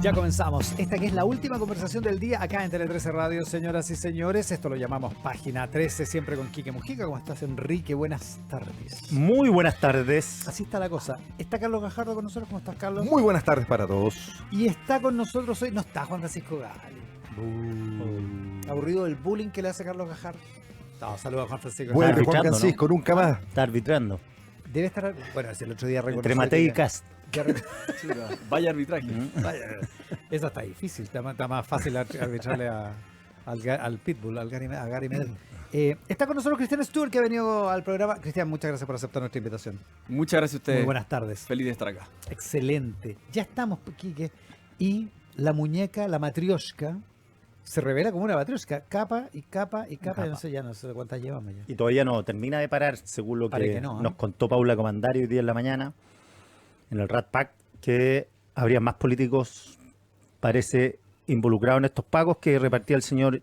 Ya comenzamos. Esta que es la última conversación del día acá en Tele 13 Radio, señoras y señores. Esto lo llamamos Página 13, siempre con Quique Mujica. ¿Cómo estás, Enrique? Buenas tardes. Muy buenas tardes. Así está la cosa. Está Carlos Gajardo con nosotros. ¿Cómo estás, Carlos? Muy buenas tardes para todos. Y está con nosotros hoy, no está Juan Francisco Gali. Aburrido del bullying que le hace Carlos Gajardo. No, saludos a Juan Francisco. Vuelve Juan arbitrando, Francisco, ¿no? nunca más. Está arbitrando. Debe estar, bueno, si el otro día reconoció Entre Matei y que- Cast. Vaya arbitraje. Vaya, eso está difícil, está más fácil arbitrarle al Pitbull, a Gary Medel. Está con nosotros Cristian Stewart, que ha venido al programa. Cristian, muchas gracias por aceptar nuestra invitación. Muchas gracias a ustedes. Muy buenas tardes. Feliz de estar acá. Excelente. Ya estamos, Quique. Y la muñeca, la matrioshka, se revela como una matrioshka. Capa y capa y capa. Ya no sé cuántas llevamos ya. Y todavía no termina de parar, según lo Parece que que no, ¿eh? nos contó Paula Comandari hoy día en la mañana, en el Rat Pack, que habría más políticos, parece, involucrados en estos pagos que repartía el señor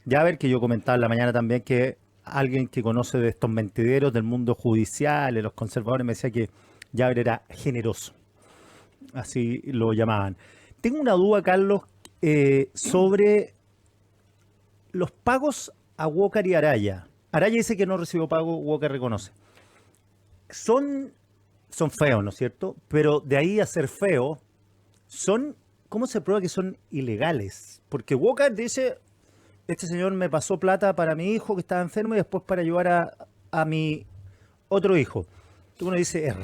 Yaver, que yo comentaba en la mañana también, que alguien que conoce de estos mentideros del mundo judicial, de los conservadores, me decía que Yaver era generoso. Así lo llamaban. Tengo una duda, Carlos, sobre los pagos a Walker y Araya. Araya dice que no recibió pago, Walker reconoce. Son feos, ¿no es cierto? Pero de ahí a ser feo, ¿cómo se prueba que son ilegales? Porque Walker dice, este señor me pasó plata para mi hijo que estaba enfermo y después para ayudar a mi otro hijo. Entonces uno dice, es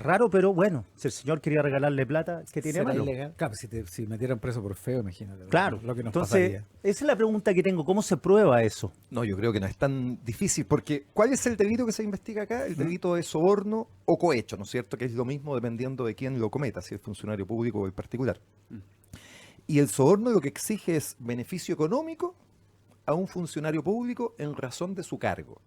raro, pero bueno, si el señor quería regalarle plata, ¿qué tiene ¿Será malo? ilegal? Claro, si metieran preso por feo, imagínate. Claro, Lo que nos entonces, pasaría. esa es la pregunta que tengo, ¿cómo se prueba eso? No, yo creo que no es tan difícil, porque ¿cuál es el delito que se investiga acá? El delito de soborno o cohecho, ¿no es cierto? Que es lo mismo dependiendo de quién lo cometa, si es funcionario público o el particular. Y el soborno lo que exige es beneficio económico a un funcionario público en razón de su cargo.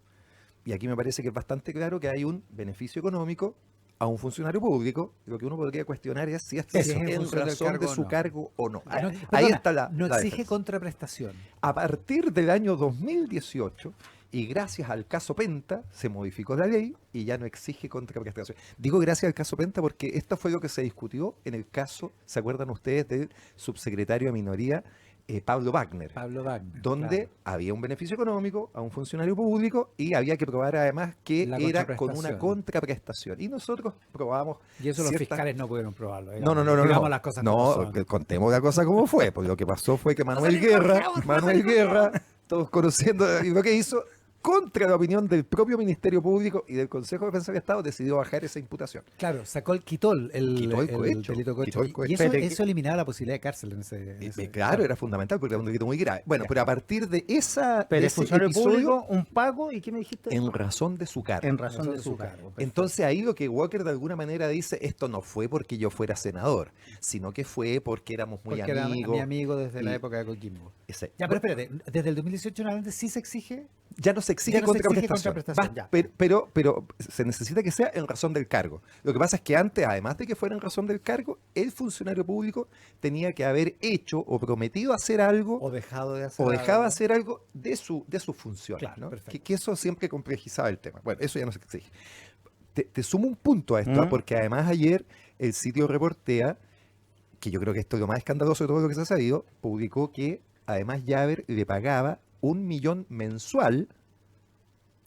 Y aquí me parece que es bastante claro que hay un beneficio económico a un funcionario público. Lo que uno podría cuestionar es si esto es en en función del razón cargo de o su no. cargo o no. Ah, no, Ahí perdona, está la no la exige defensa. contraprestación. A partir del año 2018, y gracias al caso Penta, se modificó la ley y ya no exige contraprestación. Digo gracias al caso Penta porque esto fue lo que se discutió en el caso, ¿se acuerdan ustedes del subsecretario de Minoría, Pablo Wagner? Pablo Wagner. Donde claro. había un beneficio económico a un funcionario público y había que probar además que La era con contraprestación. una contraprestación. Y nosotros probamos... Y eso los ciertas- fiscales no pudieron probarlo. No, no, no, no. Digamos No, las cosas como son. que contemos la cosa como fue. Pues lo que pasó fue que Manuel Guerra, todos conociendo lo que hizo, contra la opinión del propio Ministerio Público y del Consejo de Defensa del Estado, decidió bajar esa imputación. Claro, quitó el Quitó el cohecho, delito de quitó cohecho. el cohecho. Y eso, Espérate, eso eliminaba la posibilidad de cárcel en ese Claro, era fundamental porque era un delito muy grave. Bueno, pero a partir de esa Pero de es ese funcionario episodio, público, un pago, ¿y qué me dijiste? en razón de su cargo. En razón de su cargo. Perfecto. Entonces ahí lo que Walker de alguna manera dice, esto no fue porque yo fuera senador, sino que fue porque éramos muy Porque era amigos. mi amigo desde la y- época de Coquimbo. Ese- Ya, pero espérate, desde el 2018 en adelante sí se exige. Ya no se exige Ya no se exige contraprestación. contraprestación, ya. Pero se necesita que sea en razón del cargo. Lo que pasa es que antes, además de que fuera en razón del cargo, el funcionario público tenía que haber hecho o prometido hacer algo O dejado de hacer. o dejaba algo. hacer algo de su función. Claro, ¿no? perfecto. Que eso siempre complejizaba el tema. Bueno, eso ya no se exige. Te sumo un punto a esto, porque además ayer el sitio Reportea, que yo creo que esto es lo más escandaloso de todo lo que se ha sabido, publicó que además Yaver le pagaba 1 millón mensual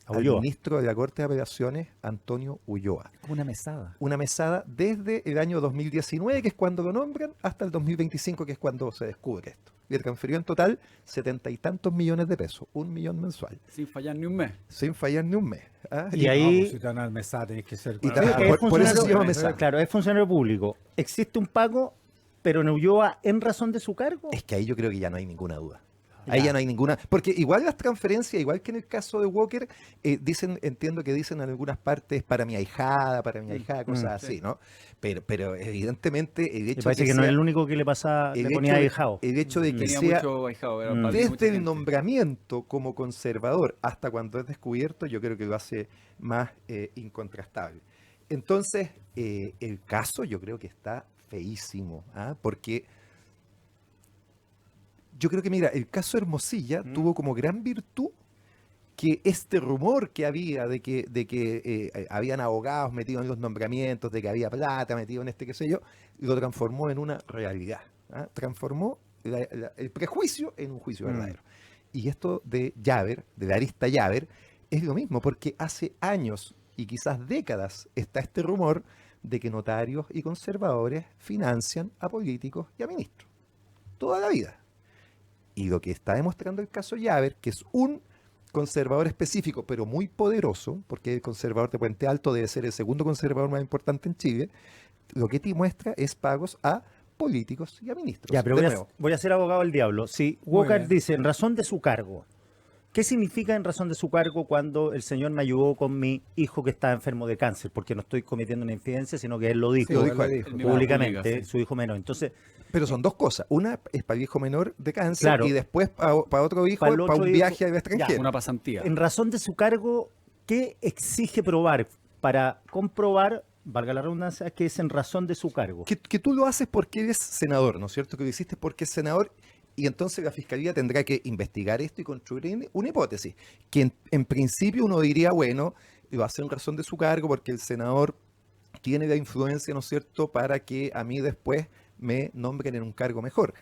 A al Ulloa. ministro de la Corte de Apelaciones, Antonio Ulloa. Como una mesada. Una mesada desde el año 2019, que es cuando lo nombran, hasta el 2025, que es cuando se descubre esto. Le transfirió en total 70 y tantos millones de pesos, 1 millón mensual, Sin fallar ni un mes. sin fallar ni un mes. ¿ah? Y ahí- No, pues, si te van a dar mesada tenés que ser. Y claro, tal- que es por eso se funcionario- llama mesada. Claro, es funcionario público. ¿Existe un pago, pero en Ulloa en razón de su cargo? Es que ahí yo creo que ya no hay ninguna duda. Ahí ya no hay ninguna. Porque igual las transferencias, igual que en el caso de Walker, entiendo que dicen en algunas partes para mi ahijada, cosas sí. así, ¿no? Pero evidentemente el Me hecho parece de que no sea- es el único que le pasa, el le hecho ponía de- ahijado. el hecho de que Tenía sea mucho ahijado. Era para mucha desde el gente. nombramiento como conservador hasta cuando es descubierto, yo creo que lo hace más incontrastable. Entonces, el caso yo creo que está feísimo, ¿ah? Porque yo creo que, mira, el caso Hermosilla tuvo como gran virtud que este rumor que había de que habían abogados metidos en los nombramientos, de que había plata metido en este qué sé yo, lo transformó en una realidad. ¿ah? Transformó el prejuicio en un juicio verdadero. Y esto de Llaver, de la arista Llaver, es lo mismo, porque hace años y quizás décadas está este rumor de que notarios y conservadores financian a políticos y a ministros. Toda la vida. Y lo que está demostrando el caso Llaver, que es un conservador específico, pero muy poderoso, porque el conservador de Puente Alto debe ser el segundo conservador más importante en Chile, lo que te muestra es pagos a políticos y a ministros. Ya, pero De voy a, nuevo, voy a ser abogado del diablo. Si Muy Walker bien. dice en razón de su cargo, ¿qué significa en razón de su cargo cuando el señor me ayudó con mi hijo que estaba enfermo de cáncer? Porque no estoy cometiendo una infidencia, sino que él lo dijo, Sí, lo dijo él. El mismo públicamente, pública, sí. su hijo menor. Entonces, pero son dos cosas. Una es para el hijo menor de cáncer Claro. y después para otro hijo, Para el para otro un hijo, viaje al ya, extranjero. Una pasantía. en razón de su cargo, ¿qué exige probar para comprobar, valga la redundancia, que es en razón de su cargo? Que tú lo haces porque eres senador, ¿no es cierto? Que lo hiciste porque es senador y entonces la fiscalía tendrá que investigar esto y construir una hipótesis. Que en principio uno diría, bueno, lo hace en razón de su cargo porque el senador tiene la influencia, ¿no es cierto?, para que a mí después me nombren en un cargo mejor.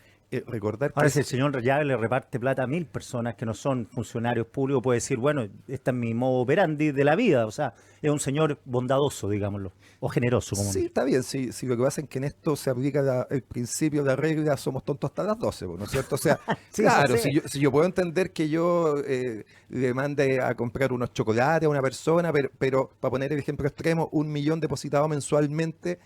Recordar que Ahora, si el señor Llave le reparte plata a 1000 personas que no son funcionarios públicos, puede decir, bueno, este es mi modo operandi de la vida. O sea, es un señor bondadoso, digámoslo, o generoso. Como sí, está bien, sí, lo que pasa es que en esto se aplica el principio de la regla, somos tontos hasta las 12, ¿no es cierto? O sea, Sí, claro, sí. si yo puedo entender que yo le mande a comprar unos chocolates a una persona, pero para poner el ejemplo extremo, 1 millón depositado mensualmente,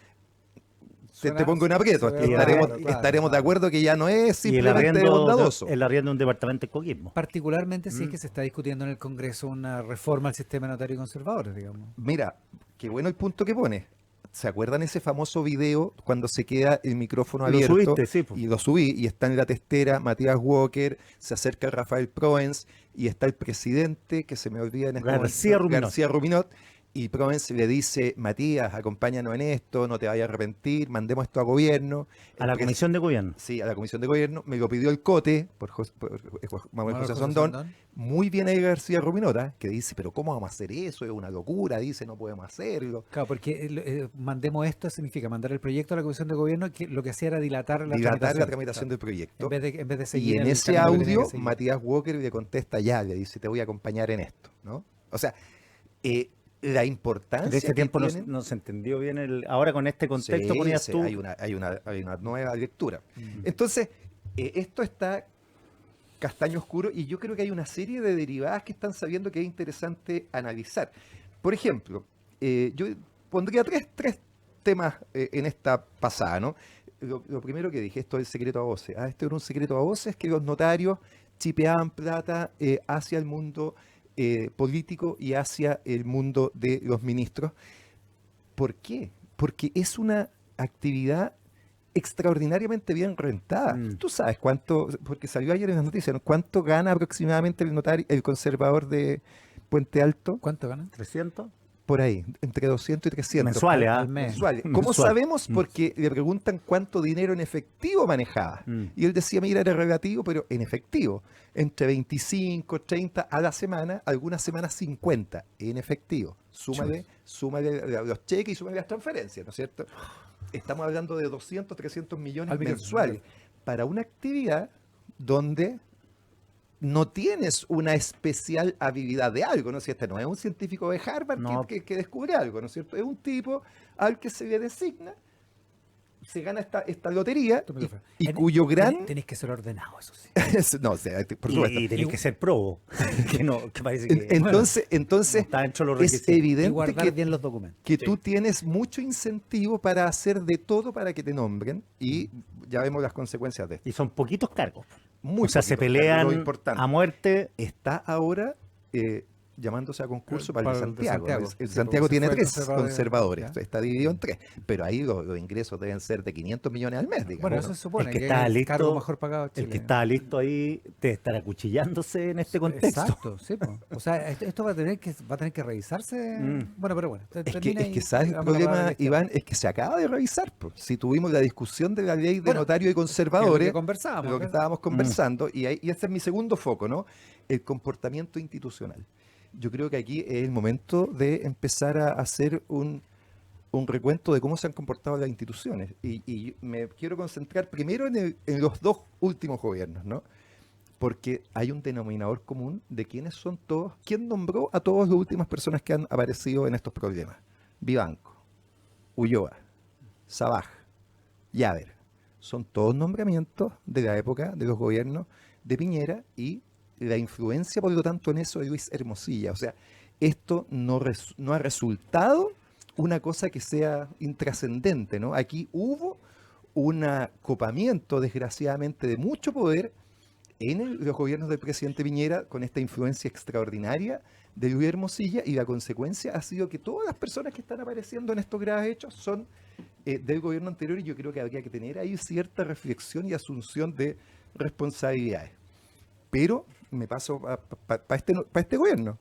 te pongo un aprieto. suena Estaremos, claro, claro, estaremos de claro. acuerdo que ya no es y el simplemente arriendo, bondadoso. el arriendo de un departamento en Coquimbo. Particularmente si es que se está discutiendo en el Congreso una reforma al sistema notario y conservadores, digamos. Mira, qué bueno el punto que pones. ¿Se acuerdan ese famoso video cuando se queda el micrófono Lo abierto? subiste, sí, po. Y lo subí, y está en la testera Matías Walker, se acerca Rafael Proens, y está el presidente, que se me olvida en este García momento, Ruminot. García Ruminot, y Proens le dice, Matías, acompáñanos en esto, no te vayas a arrepentir, mandemos esto a gobierno. A la El pres- Comisión de Gobierno. Sí, a la Comisión de Gobierno, me lo pidió el COTE, por Manuel José Sondón. Muy bien ahí García Ruminota, que dice, pero ¿cómo vamos a hacer eso? Es una locura, dice, no podemos hacerlo. Claro, porque mandemos esto significa mandar el proyecto a la Comisión de Gobierno, que lo que hacía era dilatar la Dilatar la tramitación. tramitación del proyecto. En vez de seguir Y en el ese camino que tenía audio, que seguir. Matías Walker le contesta ya, le dice, te voy a acompañar en esto, ¿no? O sea, la importancia En ese que tiempo tienen- no se entendió bien ahora con este contexto Sí, ponías sí, tú. hay una nueva lectura. Entonces, esto está castaño oscuro y yo creo que hay una serie de derivadas que están sabiendo que es interesante analizar. Por ejemplo, yo pondría tres temas en esta pasada, ¿no? Lo primero que dije, esto es el secreto a voces. Esto era un secreto a voces que los notarios chipeaban plata hacia el mundo político y hacia el mundo de los ministros. ¿Por qué? Porque es una actividad extraordinariamente bien rentada. Tú sabes cuánto, porque salió ayer en las noticias, ¿no? ¿Cuánto gana aproximadamente el notario, el conservador de Puente Alto? ¿Cuánto ganan? 300 Por ahí, entre 200 y 300. mensuales, al ¿ah? mes. Mensuales. ¿Cómo Mensual. sabemos? Porque le preguntan cuánto dinero en efectivo manejaba. Y él decía, mira, era relativo, pero en efectivo. Entre 25, 30 a la semana, algunas semanas 50 en efectivo. Súmale los cheques y súmale las transferencias, ¿no es cierto? Estamos hablando de 200, 300 millones Al micrófono, mensuales para una actividad donde no tienes una especial habilidad de algo, ¿no es cierto? No es un científico de Harvard No. que descubre algo, ¿no es cierto? Es un tipo al que se le designa, se gana esta lotería Tu micrófono. y cuyo gran... Tenéis que ser ordenado, eso sí. no, o sea, por supuesto. Y tenés que ser probo. que parece que Entonces no está dentro de los es requisitos. Y evidente guardar que bien los documentos. que tú tienes mucho incentivo para hacer de todo para que te nombren y ya vemos las consecuencias de esto. Y son poquitos cargos. Muy O sea, se poquito, pero lo pelean importante. a muerte. Está ahora llamándose a concurso para el de Para el de Santiago. Santiago. El Sí, Santiago porque tiene se fue el 3 conservador, conservadores, ya. está dividido en 3, pero ahí los ingresos deben ser de 500 millones al mes, digamos. Bueno, ¿no? eso se supone El que que está es el listo, cargo mejor pagado de El Chile. que está listo ahí te estará acuchillándose en este contexto. Exacto, sí. Po. O sea, esto va a tener que revisarse. Bueno, pero bueno. Es que ¿sabes el vamos a hablar problema, de esto. Iván? Es que se acaba de revisar. Po. Si tuvimos la discusión de la ley de Bueno, notario y Que conservadores, conversábamos. lo que estábamos conversando, y ese es mi segundo foco, ¿no? El comportamiento institucional. Yo creo que aquí es el momento de empezar a hacer un un recuento de cómo se han comportado las instituciones. Y me quiero concentrar primero en los dos últimos gobiernos, ¿no? Porque hay un denominador común de quiénes son todos, quién nombró a todas las últimas personas que han aparecido en estos problemas. Vivanco, Ulloa, Sabaj, Llaver. Son todos nombramientos de la época de los gobiernos de Piñera y la influencia, por lo tanto, en eso de Luis Hermosilla. O sea, esto no ha resultado una cosa que sea intrascendente, ¿no? Aquí hubo un acopamiento, desgraciadamente, de mucho poder en los gobiernos del presidente Piñera con esta influencia extraordinaria de Luis Hermosilla, y la consecuencia ha sido que todas las personas que están apareciendo en estos graves hechos son del gobierno anterior, y yo creo que habría que tener ahí cierta reflexión y asunción de responsabilidades. Pero me paso para este gobierno,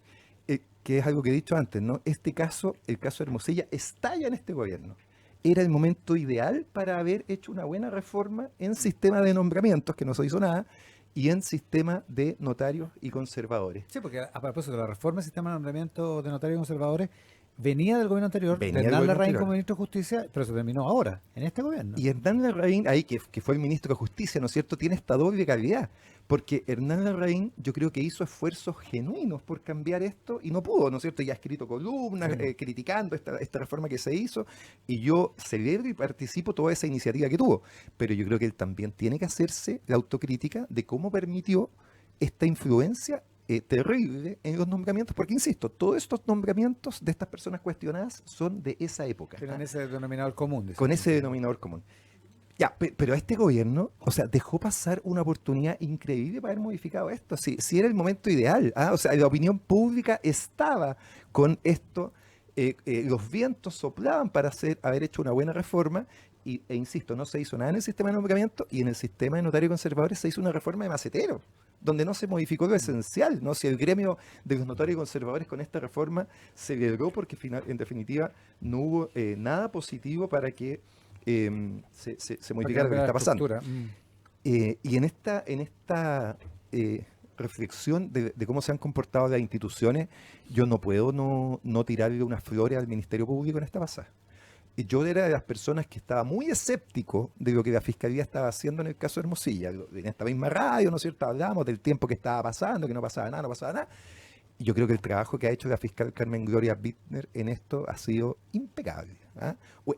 que es algo que he dicho antes, ¿no? Este caso, el caso de Hermosilla, estalla en este gobierno. Era el momento ideal para haber hecho una buena reforma en sistema de nombramientos, que no se hizo nada, y en sistema de notarios y conservadores. Sí, porque a propósito de la reforma del sistema de nombramiento de notarios y conservadores, venía del gobierno anterior, Venía de del Hernán gobierno Larraín anterior. como ministro de Justicia, pero se terminó ahora, en este gobierno. Y Hernán Larraín, ahí que fue el ministro de Justicia, ¿no es cierto?, tiene esta doble calidad, porque Hernán Larraín yo creo que hizo esfuerzos genuinos por cambiar esto y no pudo, ¿no es cierto? Ya ha escrito columnas criticando esta reforma que se hizo, y yo celebro y participo toda esa iniciativa que tuvo, pero yo creo que él también tiene que hacerse la autocrítica de cómo permitió esta influencia terrible en los nombramientos, porque insisto, todos estos nombramientos de estas personas cuestionadas son de esa época. Tienen ese denominador común. Con ese denominador común. Ya, pero este gobierno, o sea, dejó pasar una oportunidad increíble para haber modificado esto. Si era el momento ideal, o sea, la opinión pública estaba con esto, los vientos soplaban para haber hecho una buena reforma, e insisto, no se hizo nada en el sistema de nombramiento, y en el sistema de notarios conservadores se hizo una reforma de macetero, donde no se modificó lo esencial, ¿no? Si el gremio de los notarios conservadores con esta reforma se logró porque en definitiva no hubo nada positivo para que se modificara lo que está pasando. Y en esta reflexión de cómo se han comportado las instituciones, yo no puedo no tirarle unas flores al Ministerio Público en esta pasada. Yo era de las personas que estaba muy escéptico de lo que la Fiscalía estaba haciendo en el caso de Hermosilla. En esta misma radio, ¿no es cierto?, hablábamos del tiempo que estaba pasando, que no pasaba nada. Y yo creo que el trabajo que ha hecho la fiscal Carmen Gloria Bittner en esto ha sido impecable.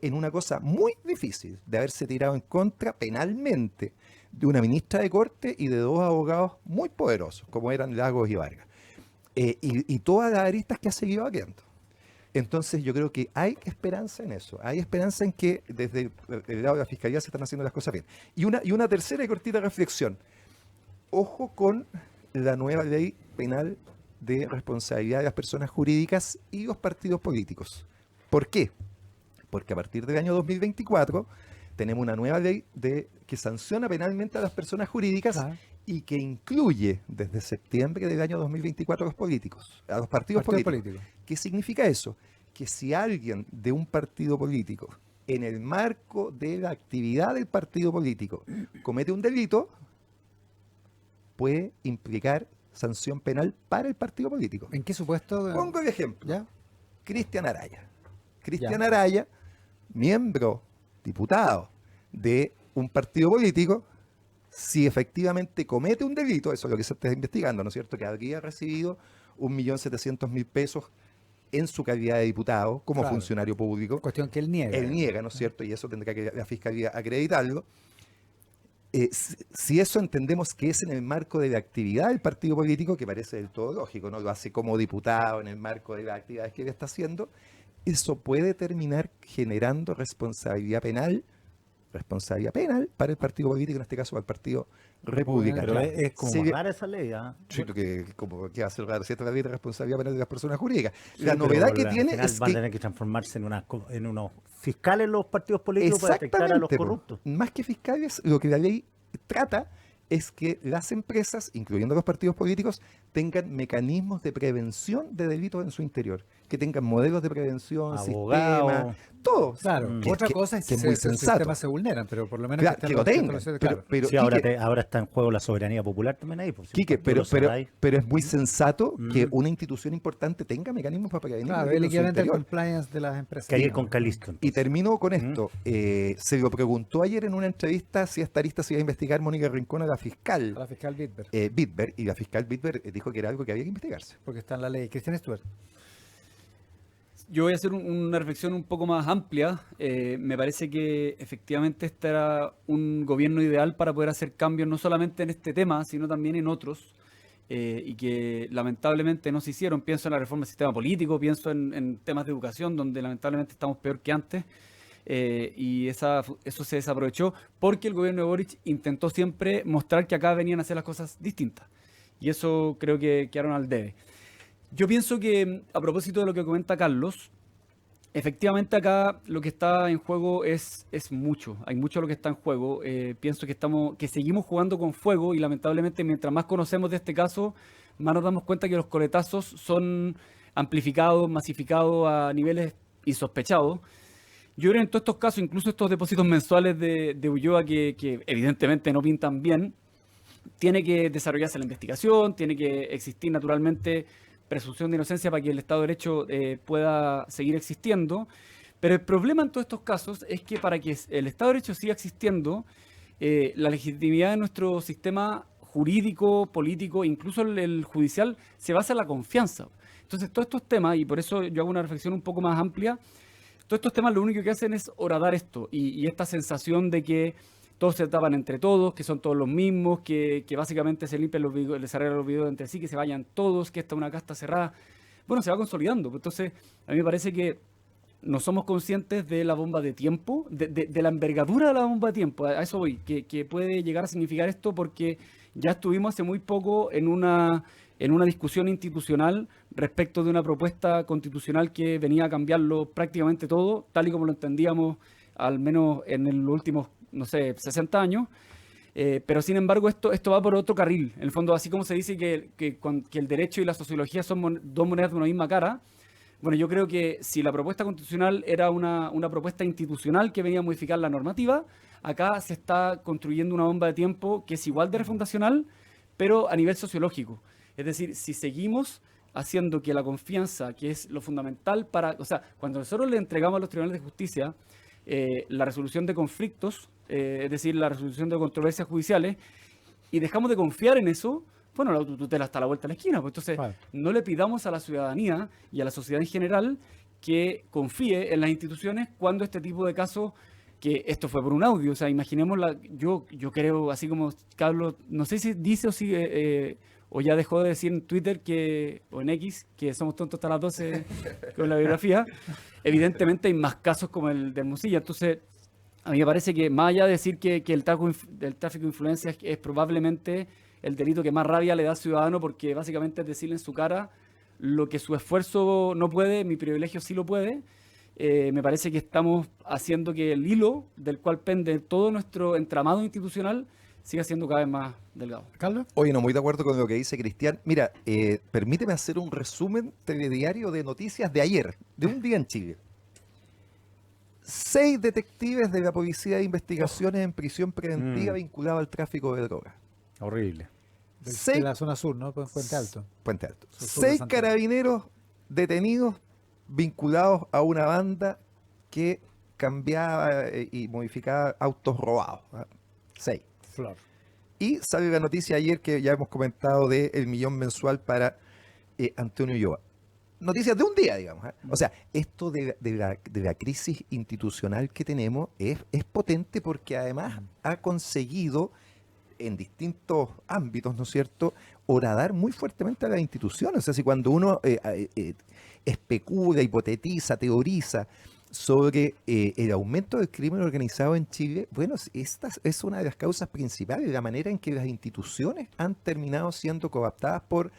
En una cosa muy difícil, de haberse tirado en contra penalmente de una ministra de Corte y de dos abogados muy poderosos, como eran Lagos y Vargas. Y todas las aristas que ha seguido habiendo. Entonces yo creo que hay esperanza en eso, hay esperanza en que desde el lado de la Fiscalía se están haciendo las cosas bien. Y una tercera y cortita reflexión. Ojo con la nueva ley penal de responsabilidad de las personas jurídicas y los partidos políticos. ¿Por qué? Porque a partir del año 2024 tenemos una nueva ley que sanciona penalmente a las personas jurídicas y que incluye desde septiembre del año 2024 a los políticos, a los partidos políticos. ¿Qué significa eso? Que si alguien de un partido político, en el marco de la actividad del partido político, comete un delito, puede implicar sanción penal para el partido político. ¿En qué supuesto? Pongo el ejemplo. ¿Ya? Cristian Araya. Cristian Araya, miembro, diputado de un partido político, si efectivamente comete un delito, eso es lo que se está investigando, ¿no es cierto?, que habría recibido 1.700.000 pesos en su calidad de diputado como funcionario público. Cuestión que él niega. Él niega, ¿no es cierto?, y eso tendrá que la Fiscalía acreditarlo. Si eso entendemos que es en el marco de la actividad del partido político, que parece del todo lógico, ¿no? Lo hace como diputado en el marco de las actividades que él está haciendo, eso puede terminar generando responsabilidad penal para el partido político, en este caso para el Partido Republicano. Pero es como rara esa ley, Sí, que va a ser raro, ¿cierto? La ley de responsabilidad penal de las personas jurídicas. Sí, la novedad que tiene al final es van a que tener que transformarse en unos fiscales los partidos políticos para detectar a los corruptos. Más que fiscales, lo que la ley trata es que las empresas, incluyendo los partidos políticos, tengan mecanismos de prevención de delitos en su interior. que tengan modelos de prevención, Abogado. sistemas, todo. Claro, Que- otra que- cosa es que que es muy los sensato. sistemas se vulneran, pero por lo menos Claro, estén que lo los- estén tengan. los- Pero, claro. pero, Sí, ahora, Quique, ahora está en juego la soberanía popular también ahí. Por si Quique, tú pero, lo sabráis. pero es muy sensato que Mm. una institución importante tenga mecanismos para prevenir Claro, el el delito en su equivalente al interior. compliance de las empresas. Que ayer digamos. con Calisto. Y termino con esto. Se lo preguntó ayer en una entrevista si esta lista se iba a investigar Mónica Rincón a la A fiscal la fiscal Bitber, Bitber, y la fiscal Bitber dijo que era algo que había que investigarse. porque está en la ley. Cristian Stewart. Yo voy a hacer una reflexión un poco más amplia. Me parece que efectivamente este era un gobierno ideal para poder hacer cambios no solamente en este tema, sino también en otros, y que lamentablemente no se hicieron. Pienso en la reforma del sistema político, pienso en temas de educación, donde lamentablemente estamos peor que antes, y eso se desaprovechó porque el gobierno de Boric intentó siempre mostrar que acá venían a hacer las cosas distintas. Y eso creo que quedaron al debe. Yo pienso que, a propósito de lo que comenta Carlos, efectivamente acá lo que está en juego es mucho. Hay mucho lo que está en juego. Pienso que seguimos jugando con fuego y lamentablemente mientras más conocemos de este caso, más nos damos cuenta que los coletazos son amplificados, masificados a niveles insospechados. Yo creo que en todos estos casos, incluso estos depósitos mensuales de Ulloa que evidentemente no pintan bien, tiene que desarrollarse la investigación, tiene que existir naturalmente presunción de inocencia para que el Estado de Derecho pueda seguir existiendo. Pero el problema en todos estos casos es que para que el Estado de Derecho siga existiendo, la legitimidad de nuestro sistema jurídico, político, incluso el judicial, se basa en la confianza. Entonces, todos estos temas, y por eso yo hago una reflexión un poco más amplia, todos estos temas lo único que hacen es horadar esto y esta sensación de que todos se tapan entre todos, que son todos los mismos, que básicamente se limpian los videos, les arreglan los videos entre sí, que se vayan todos, que esta es una casta cerrada. Bueno, se va consolidando. Entonces, a mí me parece que no somos conscientes de la bomba de tiempo, de la envergadura de la bomba de tiempo. A eso voy, que puede llegar a significar esto porque ya estuvimos hace muy poco en una discusión institucional respecto de una propuesta constitucional que venía a cambiarlo prácticamente todo, tal y como lo entendíamos, al menos en los últimos, no sé, 60 años. Pero sin embargo esto va por otro carril. En el fondo, así como se dice que el derecho y la sociología son dos monedas de una misma cara, bueno, yo creo que si la propuesta constitucional era una propuesta institucional que venía a modificar la normativa, acá se está construyendo una bomba de tiempo que es igual de refundacional, pero a nivel sociológico. Es decir, si seguimos haciendo que la confianza, que es lo fundamental para... O sea, cuando nosotros le entregamos a los tribunales de justicia la resolución de conflictos, es decir, la resolución de controversias judiciales, y dejamos de confiar en eso, bueno, la autotutela está a la vuelta de la esquina. Pues entonces, Claro. no le pidamos a la ciudadanía y a la sociedad en general que confíe en las instituciones cuando este tipo de casos, que esto fue por un audio, o sea, imaginemos, yo creo, así como Carlos, no sé si dice o sigue, o ya dejó de decir en Twitter o en X, que somos tontos hasta las 12 con la biografía, evidentemente hay más casos como el de Hermosilla. Entonces, a mí me parece que más allá de decir que el tráfico de influencias es probablemente el delito que más rabia le da al ciudadano, porque básicamente es decirle en su cara lo que su esfuerzo no puede, mi privilegio sí lo puede. Me parece que estamos haciendo que el hilo del cual pende todo nuestro entramado institucional siga siendo cada vez más delgado. ¿Carlos? Oye, no, muy de acuerdo con lo que dice Cristian. Mira, permíteme hacer un resumen telediario de noticias de ayer, de un día en Chile. 6 detectives de la Policía de Investigaciones en prisión preventiva vinculados al tráfico de drogas. Horrible. De Seis- la zona sur, ¿no? Puente Alto. Puente Alto. Sur de 6 Santiago. carabineros detenidos vinculados a una banda que cambiaba y modificaba autos robados. 6. Flor. Y sale la noticia ayer que ya hemos comentado de el millón mensual para Antonio Ulloa. Noticias de un día, digamos. O sea, esto de la crisis institucional que tenemos es potente porque además ha conseguido en distintos ámbitos, ¿no es cierto?, horadar muy fuertemente a las instituciones. O sea, si cuando uno especula, hipotetiza, teoriza sobre el aumento del crimen organizado en Chile, bueno, esta es una de las causas principales, la manera en que las instituciones han terminado siendo cooptadas por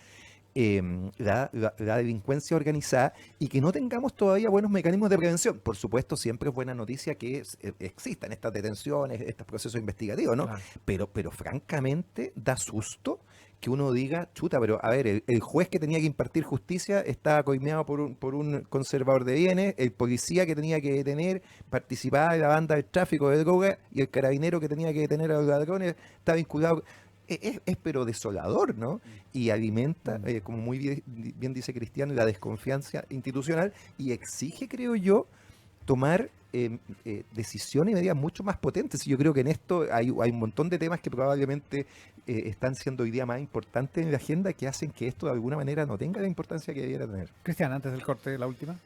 la delincuencia organizada y que no tengamos todavía buenos mecanismos de prevención. Por supuesto, siempre es buena noticia que existan estas detenciones, estos procesos investigativos, ¿no? Claro. Pero francamente da susto que uno diga, chuta, pero a ver, el juez que tenía que impartir justicia estaba coimeado por un conservador de bienes, el policía que tenía que detener participaba en la banda del tráfico de droga y el carabinero que tenía que detener a los ladrones estaba vinculado. Es pero desolador, ¿no? Y alimenta, como muy bien dice Cristian, la desconfianza institucional y exige, creo yo, tomar decisiones y medidas mucho más potentes. Y yo creo que en esto hay un montón de temas que probablemente están siendo hoy día más importantes en la agenda que hacen que esto de alguna manera no tenga la importancia que debiera tener. Cristian, antes del corte, la última.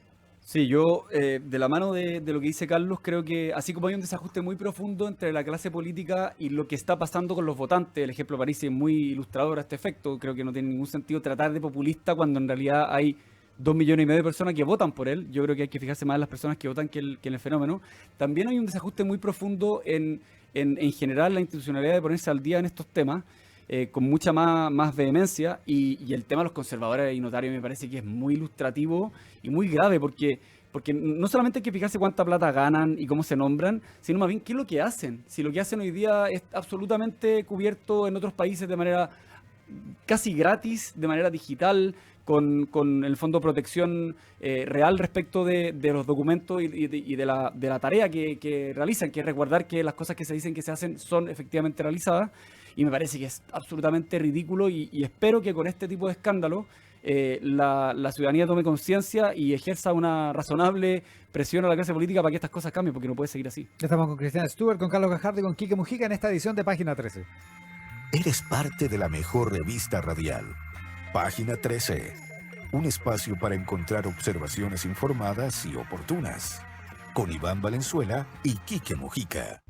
Sí, yo de la mano de lo que dice Carlos, creo que así como hay un desajuste muy profundo entre la clase política y lo que está pasando con los votantes, el ejemplo París es muy ilustrador a este efecto, creo que no tiene ningún sentido tratar de populista cuando en realidad hay 2,5 millones de personas que votan por él. Yo creo que hay que fijarse más en las personas que votan que en el fenómeno. También hay un desajuste muy profundo en general la institucionalidad de ponerse al día en estos temas. Con mucha más vehemencia y el tema de los conservadores y notarios me parece que es muy ilustrativo y muy grave porque no solamente hay que fijarse cuánta plata ganan y cómo se nombran, sino más bien qué es lo que hacen. Si lo que hacen hoy día es absolutamente cubierto en otros países de manera casi gratis, de manera digital, con el fondo de protección real respecto de los documentos y de la tarea que realizan, que es resguardar que las cosas que se dicen que se hacen son efectivamente realizadas. Y me parece que es absolutamente ridículo y espero que con este tipo de escándalo la ciudadanía tome conciencia y ejerza una razonable presión a la clase política para que estas cosas cambien, porque no puede seguir así. Ya estamos con Cristian Stewart, con Carlos Gajardo y con Quique Mujica en esta edición de Página 13. Eres parte de la mejor revista radial. Página 13. Un espacio para encontrar observaciones informadas y oportunas. Con Iván Valenzuela y Quique Mujica.